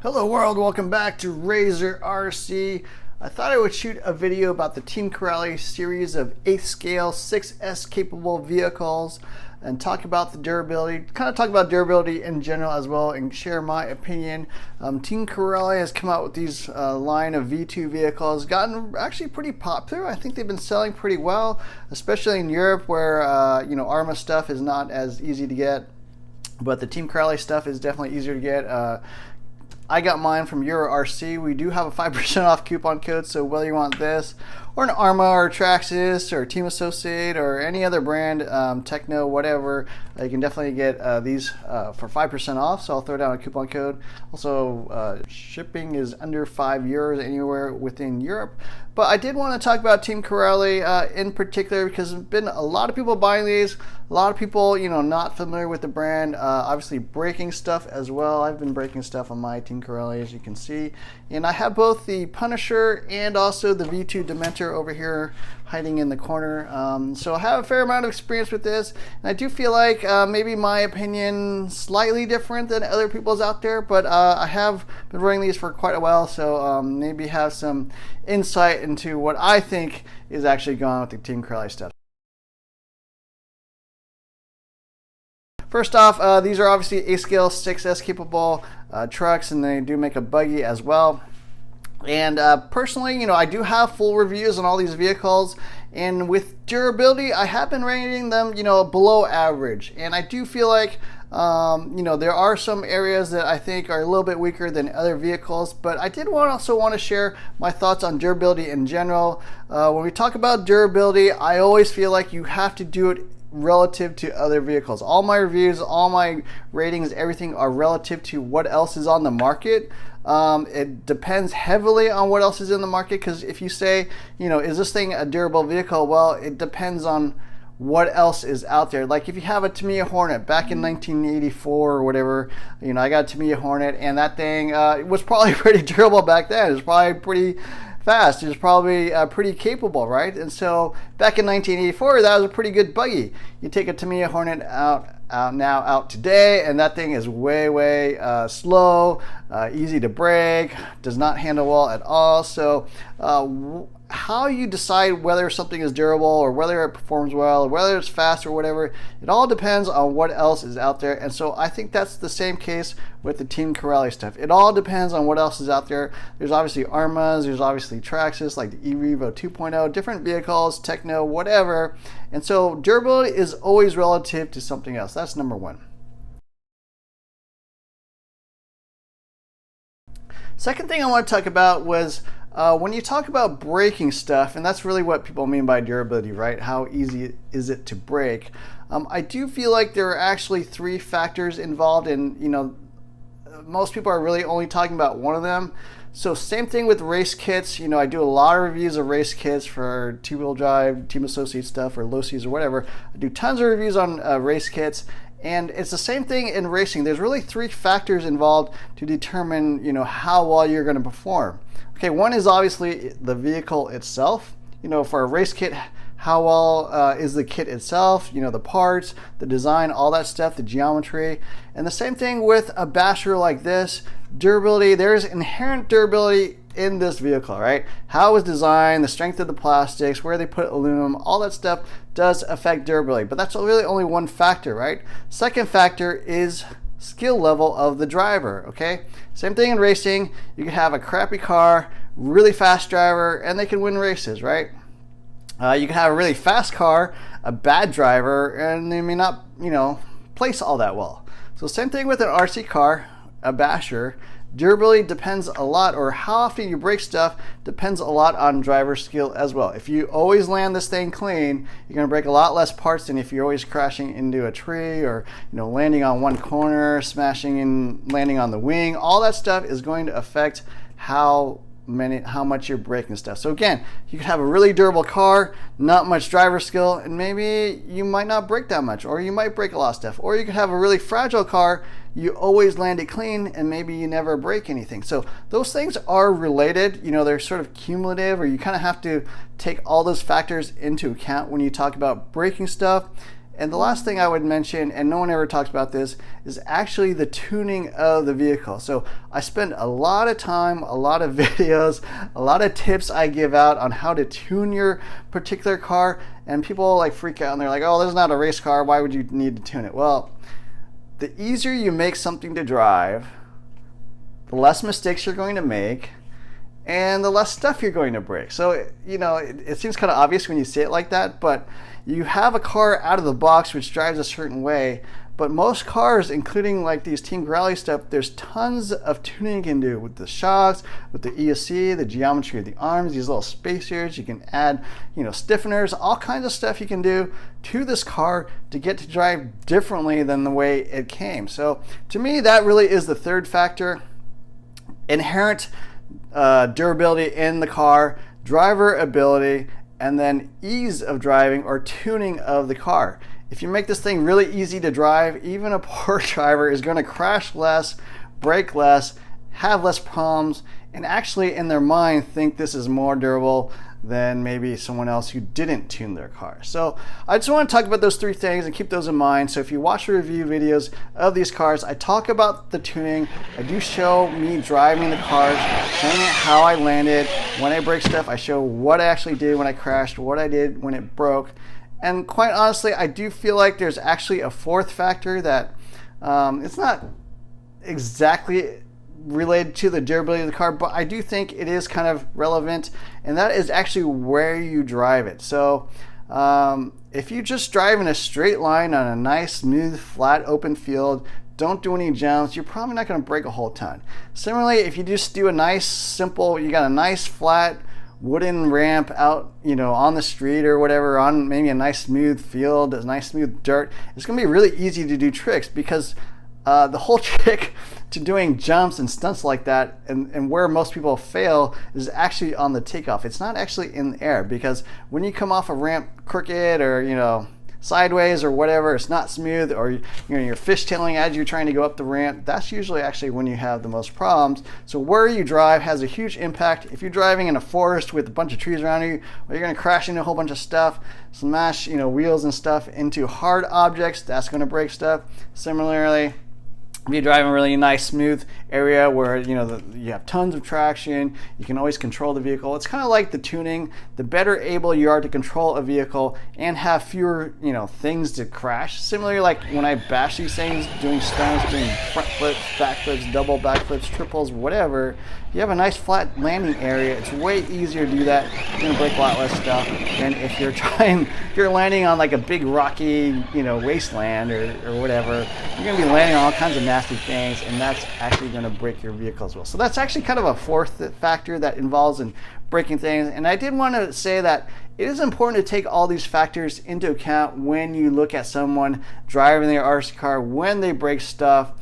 Hello world, welcome back to Razor RC. I thought I would shoot a video about the Team Corelli series of 8th scale 6S capable vehicles and talk about the durability, kind of talk about durability in general as well and share my opinion. Team Corelli has come out with these line of V2 vehicles, gotten actually pretty popular. I think they've been selling pretty well, especially in Europe where Arma stuff is not as easy to get, but the Team Corelli stuff is definitely easier to get. I got mine from Euro RC. We do have a 5% off coupon code, so whether you want this or an Arma or Traxxas or Team Associate or any other brand, Techno, whatever, you can definitely get these for 5% off, so I'll throw down a coupon code. Also, shipping is under €5 anywhere within Europe. But I did want to talk about Team Corelli in particular because there's been a lot of people buying these, a lot of people, not familiar with the brand, obviously breaking stuff as well. I've been breaking stuff on my Team Corelli, as you can see. And I have both the Punisher and also the V2 Dementor over here hiding in the corner. So I have a fair amount of experience with this. And I do feel like maybe my opinion slightly different than other people's out there, but I have been running these for quite a while, so maybe have some insight into what I think is actually going on with the Team Corelli stuff. First off, these are obviously 8th scale 6S capable trucks, and they do make a buggy as well. And personally, I do have full reviews on all these vehicles, and with durability, I have been rating them, below average. And I do feel like, there are some areas that I think are a little bit weaker than other vehicles, but I did also want to share my thoughts on durability in general. When we talk about durability, I always feel like you have to do it relative to other vehicles. All my reviews, all my ratings, everything are relative to what else is on the market. It depends heavily on what else is in the market, because if you say, is this thing a durable vehicle? Well, it depends on what else is out there. Like if you have a Tamiya Hornet back in 1984 or whatever, I got a Tamiya Hornet, and that thing was probably pretty durable back then. It was probably pretty fast. It was probably pretty capable, right? And so back in 1984, that was a pretty good buggy. You take a Tamiya Hornet out today, and that thing is way slow, easy to break, does not handle well at all. So how you decide whether something is durable or whether it performs well or whether it's fast or whatever, it all depends on what else is out there. And so I think that's the same case with the Team Corelli stuff. It all depends on what else is out there. There's obviously Armas, there's obviously Traxxas like the eRevo 2.0, different vehicles, Techno, whatever. And so durability is always relative to something else. That's number one. Second thing I want to talk about was when you talk about breaking stuff, and that's really what people mean by durability, right? How easy is it to break? I do feel like there are actually 3 factors involved, and most people are really only talking about one of them. So same thing with race kits. I do a lot of reviews of race kits for two-wheel drive, Team Associate stuff, or low-seas or whatever. I do tons of reviews on race kits. And it's the same thing in racing. There's really 3 factors involved to determine, how well you're going to perform. Okay, one is obviously the vehicle itself. For a race kit, how well is the kit itself, the parts, the design, all that stuff, the geometry. And the same thing with a basher like this. Durability, there's inherent durability in this vehicle, right? How it was designed, the strength of the plastics, where they put aluminum, all that stuff does affect durability, but that's really only one factor, right? Second factor is skill level of the driver, okay? Same thing in racing. You can have a crappy car, really fast driver, and they can win races, right? You can have a really fast car, a bad driver, and they may not, place all that well. So same thing with an RC car, a basher. Durability depends a lot, or how often you break stuff depends a lot on driver skill as well. If you always land this thing clean, you're going to break a lot less parts than if you're always crashing into a tree or landing on one corner, smashing and landing on the wing. All that stuff is going to affect how much you're breaking stuff. So again, you could have a really durable car, not much driver skill, and maybe you might not break that much, or you might break a lot of stuff. Or you could have a really fragile car, you always land it clean, and maybe you never break anything. So those things are related. They're sort of cumulative, or you kind of have to take all those factors into account when you talk about breaking stuff. And the last thing I would mention, and no one ever talks about this, is actually the tuning of the vehicle. So I spend a lot of time, a lot of videos, a lot of tips I give out on how to tune your particular car, and people like freak out and they're like, oh, this is not a race car, why would you need to tune it? Well, the easier you make something to drive, the less mistakes you're going to make, and the less stuff you're going to break. So, you know, it seems kind of obvious when you say it like that, but you have a car out of the box which drives a certain way, but most cars, including like these Team Corrales stuff, there's tons of tuning you can do with the shocks, with the ESC, the geometry of the arms, these little spacers. You can add, you know, stiffeners, all kinds of stuff you can do to this car to get to drive differently than the way it came. So to me, that really is the third factor. Inherent durability in the car, driver ability, and then ease of driving or tuning of the car. If you make this thing really easy to drive, even a poor driver is going to crash less, brake less, have less problems, and actually in their mind think this is more durable than maybe someone else who didn't tune their car. So I just want to talk about those three things and keep those in mind. So if you watch the review videos of these cars, I talk about the tuning. I do show me driving the cars, showing it how I landed. When I break stuff, I show what I actually did when I crashed, what I did when it broke. And quite honestly, I do feel like there's actually a fourth factor that it's not exactly related to the durability of the car, but I do think it is kind of relevant, and that is actually where you drive it. So if you just drive in a straight line on a nice, smooth, flat, open field, don't do any jumps, you're probably not going to break a whole ton. Similarly, if you just do a nice, simple, you got a nice, flat, wooden ramp out, you know, on the street or whatever, on maybe a nice smooth field, a nice smooth dirt, it's going to be really easy to do tricks, because the whole trick to doing jumps and stunts like that, and where most people fail, is actually on the takeoff. It's not actually in the air, because when you come off a ramp crooked or, you know, sideways or whatever, it's not smooth, or, you know, you're fishtailing as you're trying to go up the ramp, that's usually actually when you have the most problems. So where you drive has a huge impact. If you're driving in a forest with a bunch of trees around you, well, you're going to crash into a whole bunch of stuff, smash, you know, wheels and stuff into hard objects, that's going to break stuff. Similarly, if you drive in a really nice, smooth area where, you know, you have tons of traction, you can always control the vehicle. It's kind of like the tuning. The better able you are to control a vehicle and have fewer, you know, things to crash. Similarly, like when I bash these things, doing stunts, doing front flips, back flips, double back flips, triples, whatever, you have a nice flat landing area. It's way easier to do that. You're gonna break a lot less stuff than if you're landing on like a big rocky, you know, wasteland or whatever. You're gonna be landing on all kinds of nasty things, and that's actually going to break your vehicle as well. So that's actually kind of a fourth factor that involves in breaking things. And I did want to say that it is important to take all these factors into account when you look at someone driving their RC car, when they break stuff.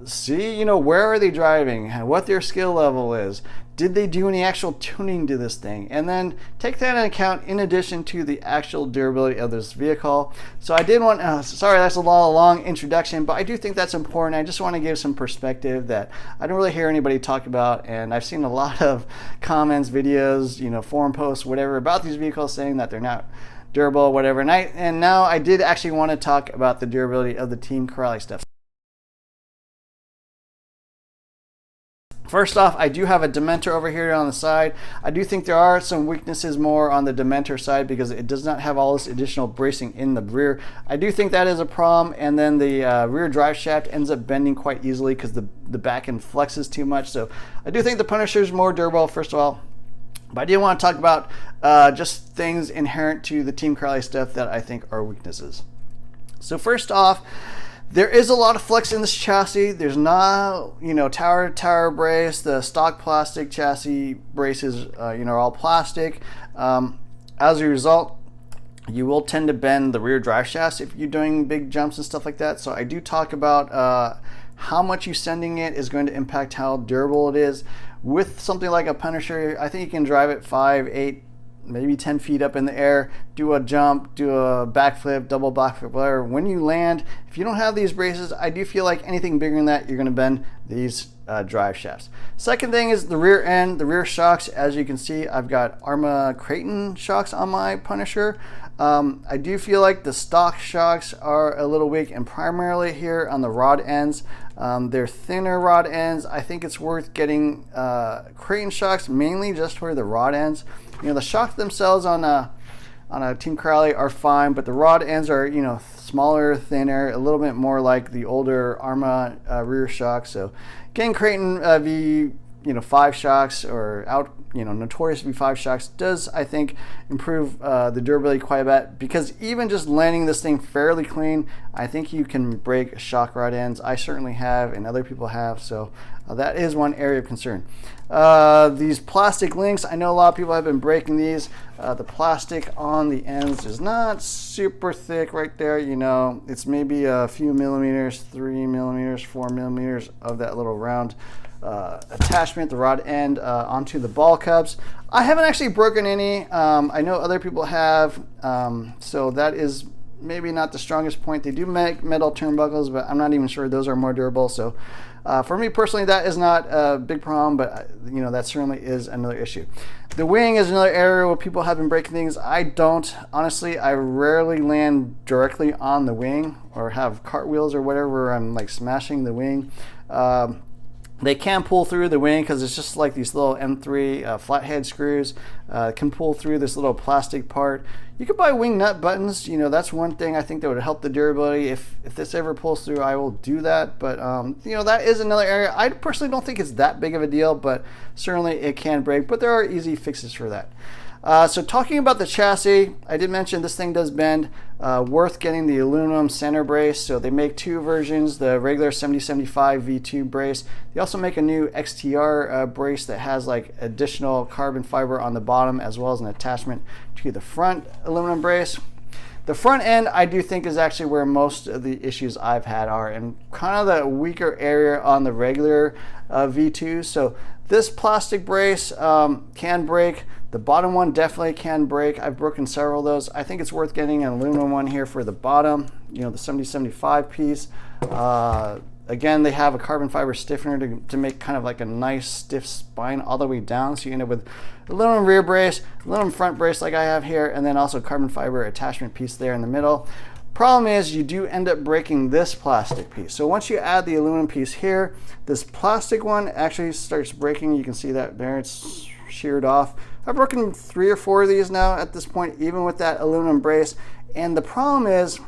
See, you know, where are they driving, what their skill level is. Did they do any actual tuning to this thing? And then take that into account in addition to the actual durability of this vehicle. So I did want, sorry that's a long introduction, but I do think that's important. I just want to give some perspective that I don't really hear anybody talk about, and I've seen a lot of comments, videos, you know, forum posts, whatever, about these vehicles saying that they're not durable, whatever. And now I did actually want to talk about the durability of the Team Corrales stuff. First off, I do have a Dementor over here on the side. I do think there are some weaknesses more on the Dementor side because it does not have all this additional bracing in the rear. I do think that is a problem, and then the rear drive shaft ends up bending quite easily because the back end flexes too much. So I do think the Punisher is more durable, first of all. But I do want to talk about just things inherent to the Team Corrales stuff that I think are weaknesses. So first off, there is a lot of flex in this chassis. There's not, you know, tower brace. The stock plastic chassis braces, you know, are all plastic. As a result, you will tend to bend the rear drive shafts if you're doing big jumps and stuff like that. So I do talk about how much you sending it is going to impact how durable it is. With something like a Punisher, I think you can drive it 5, 8, maybe 10 feet up in the air, do a jump, do a backflip, double backflip, whatever. When you land, if you don't have these braces, I do feel like anything bigger than that, you're going to bend these drive shafts. Second thing is the rear end, the rear shocks. As you can see, I've got Arma Creighton shocks on my Punisher. I do feel like the stock shocks are a little weak, and primarily here on the rod ends. They're thinner rod ends. I think it's worth getting Creighton shocks mainly just for the rod ends. You know, the shocks themselves on a Team Crowley are fine, but the rod ends are, you know, smaller, thinner, a little bit more like the older Arma rear shocks. So getting Creighton V5 shocks or notorious V5 shocks does, I think, improve the durability quite a bit, because even just landing this thing fairly clean, I think you can break shock rod ends. I certainly have, and other people have, so that is one area of concern. These plastic links, I know a lot of people have been breaking these. The plastic on the ends is not super thick right there, you know, it's maybe a few millimeters, 3 millimeters, 4 millimeters of that little round attachment, the rod end onto the ball cups. I haven't actually broken any. I know other people have, so that is maybe not the strongest point. They do make metal turnbuckles, but I'm not even sure those are more durable. So for me personally, that is not a big problem, but you know, that certainly is another issue. The wing is another area where people have been breaking things. I don't, honestly. I rarely land directly on the wing or have cartwheels or whatever where I'm like smashing the wing. They can pull through the wing because it's just like these little M3 flathead screws can pull through this little plastic part. You could buy wing nut buttons. You know, that's one thing I think that would help the durability. If this ever pulls through, I will do that. But you know, that is another area. I personally don't think it's that big of a deal, but certainly it can break. But there are easy fixes for that. So talking about the chassis, I did mention this thing does bend. Worth getting the aluminum center brace. So they make two versions, the regular 7075 V2 brace. They also make a new XTR brace that has like additional carbon fiber on the bottom, as well as an attachment to the front aluminum brace. The front end, I do think, is actually where most of the issues I've had are, and kind of the weaker area on the regular V2. So this plastic brace can break. The bottom one definitely can break. I've broken several of those. I think it's worth getting an aluminum one here for the bottom, you know, the 7075 piece. Again, they have a carbon fiber stiffener to make kind of like a nice stiff spine all the way down. So you end up with aluminum rear brace, aluminum front brace like I have here, and then also carbon fiber attachment piece there in the middle. Problem is, you do end up breaking this plastic piece. So once you add the aluminum piece here, this plastic one actually starts breaking. You can see that there, it's sheared off. I've broken 3 or 4 of these now at this point, even with that aluminum brace. And the problem is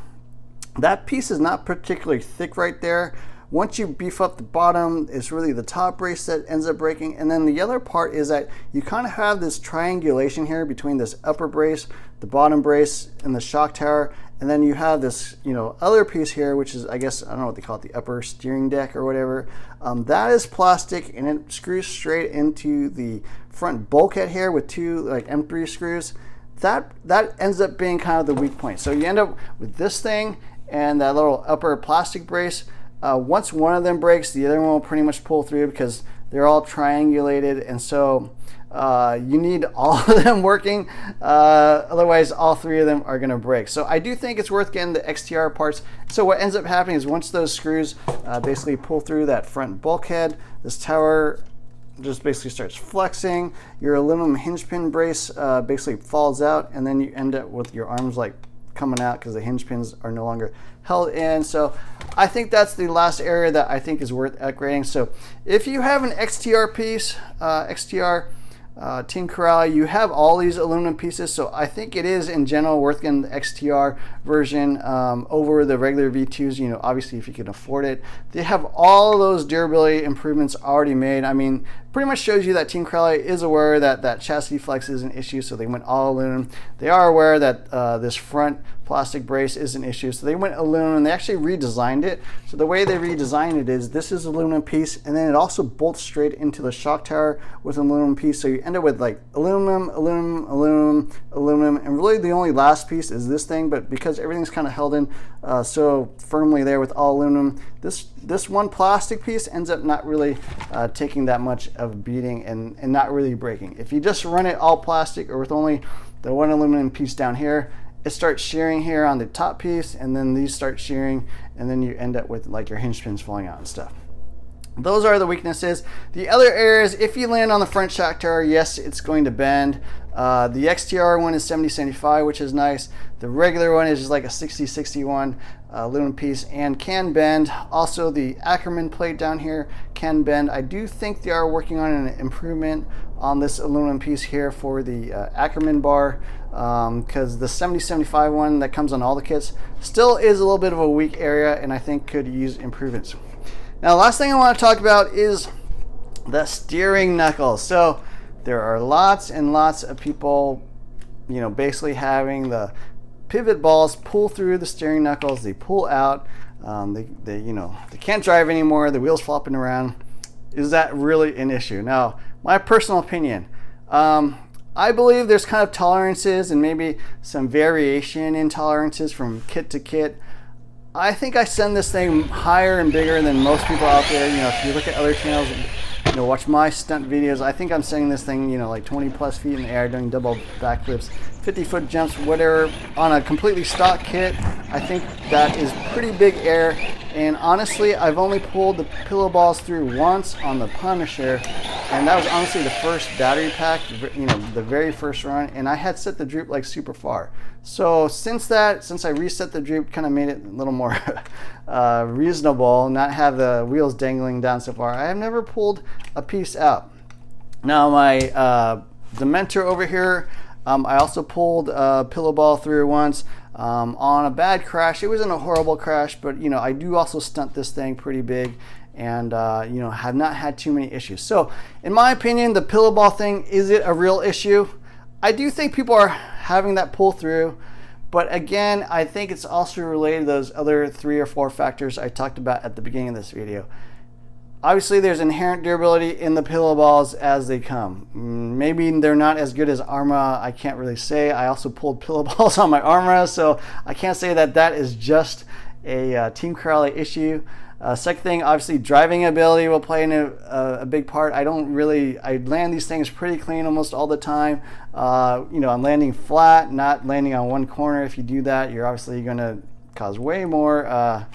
that piece is not particularly thick right there. Once you beef up the bottom, it's really the top brace that ends up breaking. And then the other part is that you kind of have this triangulation here between this upper brace, the bottom brace, and the shock tower. And then you have this, you know, other piece here, which is, I guess, I don't know what they call it, the upper steering deck or whatever. That is plastic, and it screws straight into the front bulkhead here with 2 like M3 screws. That ends up being kind of the weak point. So you end up with this thing and that little upper plastic brace. Once one of them breaks, the other one will pretty much pull through because they're all triangulated, and so you need all of them working. Otherwise, all 3 of them are going to break. So I do think it's worth getting the XTR parts. So what ends up happening is once those screws basically pull through that front bulkhead, this tower just basically starts flexing. Your aluminum hinge pin brace basically falls out, and then you end up with your arms like coming out because the hinge pins are no longer held in. So I think that's the last area that I think is worth upgrading. So if you have an XTR piece, Team Crowley, you have all these aluminum pieces, so I think it is in general worth getting the XTR version over the regular V2s, you know, obviously if you can afford it. They have all those durability improvements already made. I mean, pretty much shows you that Team Crowley is aware that that chassis flex is an issue, so they went all aluminum. They are aware that this front plastic brace is an issue, so they went aluminum. They actually redesigned it. So the way they redesigned it is this is aluminum piece, and then it also bolts straight into the shock tower with an aluminum piece. So you end up with like aluminum, aluminum, aluminum, aluminum, and really the only last piece is this thing. But because everything's kind of held in so firmly there with all aluminum, this one plastic piece ends up not really taking that much of a beating and not really breaking. If you just run it all plastic or with only the one aluminum piece down here, it starts shearing here on the top piece, and then these start shearing, and then you end up with like your hinge pins falling out and stuff. Those are the weaknesses. The other areas, if you land on the front shock tower, yes, it's going to bend. The XTR one is 70-75, which is nice. The regular one is just like a 60-61 aluminum piece and can bend. Also, the Ackerman plate down here can bend. I do think they are working on an improvement on this aluminum piece here for the Ackerman bar, because the 70-75 one that comes on all the kits still is a little bit of a weak area, and I think could use improvements. Now, the last thing I want to talk about is the steering knuckles. So there are lots and lots of people, basically having the pivot balls pull through the steering knuckles. They pull out. They can't drive anymore. The wheels flopping around. Is that really an issue? Now, my personal opinion, I believe there's kind of tolerances and maybe some variation in tolerances from kit to kit. I think I send this thing higher and bigger than most people out there. If you look at other channels, watch my stunt videos, I think I'm sending this thing, like 20 plus feet in the air, doing double backflips, 50-foot jumps, whatever, on a completely stock kit. I think that is pretty big air. And honestly, I've only pulled the pillow balls through once on the Punisher, and that was honestly the first battery pack, the very first run, and I had set the droop like super far. So since I reset the droop, kind of made it a little more reasonable, not have the wheels dangling down so far, I have never pulled a piece out. Now my Dementor over here, I also pulled a pillow ball through once on a bad crash. It wasn't a horrible crash, but I do also stunt this thing pretty big, and have not had too many issues. So in my opinion, the pillow ball thing, is it a real issue? I do think people are having that pull through, but again, I think it's also related to those other 3 or 4 factors I talked about at the beginning of this video. Obviously, there's inherent durability in the pillow balls as they come. Maybe they're not as good as Arma. I can't really say. I also pulled pillow balls on my Arma, so I can't say that that is just a Team Crowley issue. Second thing, obviously, driving ability will play in a big part. I land these things pretty clean almost all the time. I'm landing flat, not landing on one corner. If you do that, you're obviously going to cause way more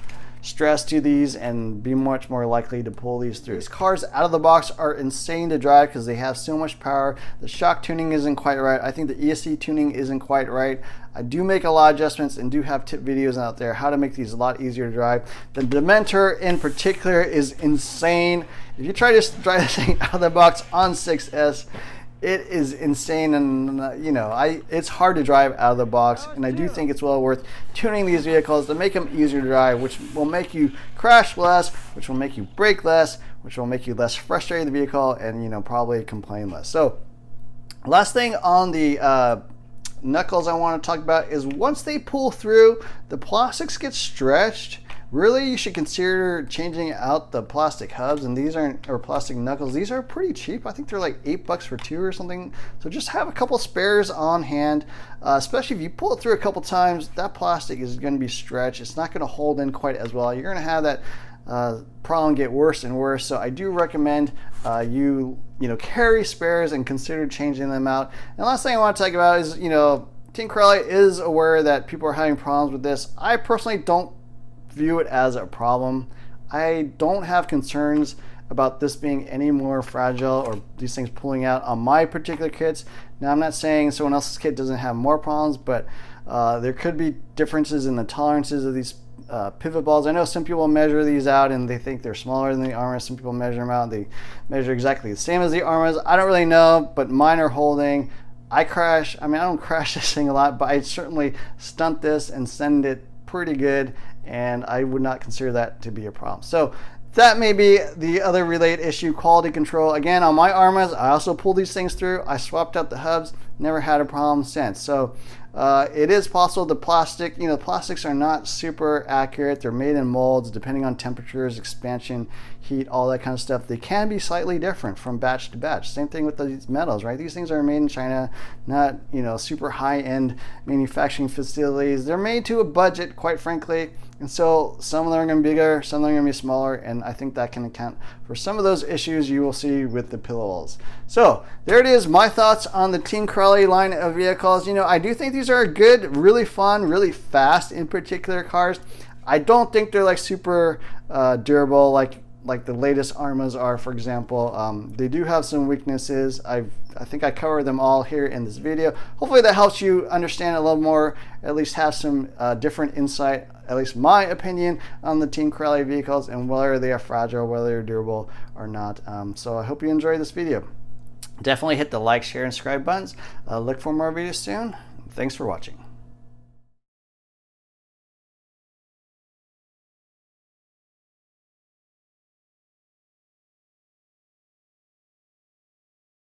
stress to these and be much more likely to pull these through. These cars out of the box are insane to drive because they have so much power. The shock tuning isn't quite right. I think the ESC tuning isn't quite right. I do make a lot of adjustments and do have tip videos out there how to make these a lot easier to drive. The Dementor in particular is insane. If you try to drive this thing out of the box on 6S, it is insane, and it's hard to drive out of the box, and I do think it's well worth tuning these vehicles to make them easier to drive, which will make you crash less, which will make you brake less, which will make you less frustrated with the vehicle, and probably complain less. So last thing on the knuckles I want to talk about is once they pull through, the plastics get stretched. Really, you should consider changing out the plastic hubs, and these aren't, or plastic knuckles. These are pretty cheap. I think they're like $8 for 2 or something. So just have a couple spares on hand, especially if you pull it through a couple times. That plastic is going to be stretched. It's not going to hold in quite as well. You're going to have that problem get worse and worse. So I do recommend you carry spares and consider changing them out. And the last thing I want to talk about is Team Crowley is aware that people are having problems with this. I personally don't view it as a problem. I don't have concerns about this being any more fragile or these things pulling out on my particular kits. Now, I'm not saying someone else's kit doesn't have more problems, but there could be differences in the tolerances of these pivot balls. I know some people measure these out and they think they're smaller than the Armas. Some people measure them out and they measure exactly the same as the Armas. I don't really know, but mine are holding. I crash. I don't crash this thing a lot, but I certainly stunt this and send it pretty good, and I would not consider that to be a problem. So that may be the other related issue, quality control. Again, on my Armas, I also pulled these things through. I swapped out the hubs, never had a problem since. So it is possible the plastic, plastics are not super accurate. They're made in molds, depending on temperatures, expansion, heat, all that kind of stuff. They can be slightly different from batch to batch. Same thing with these metals, right? These things are made in China, not, super high-end manufacturing facilities. They're made to a budget, quite frankly. And so some of them are going to be bigger, some of them are going to be smaller, and I think that can account for some of those issues you will see with the pillows. So there it is, my thoughts on the Team Crowley line of vehicles. I do think these are good, really fun, really fast in particular cars. I don't think they're like super durable like like the latest armas are, for example. They do have some weaknesses. I think I covered them all here in this video. Hopefully that helps you understand a little more, at least have some different insight, at least my opinion, on the Team Corelli vehicles and whether they are fragile, whether they're durable or not. So I hope you enjoyed this video. Definitely hit the like, share, and subscribe buttons. Look for more videos soon. Thanks for watching.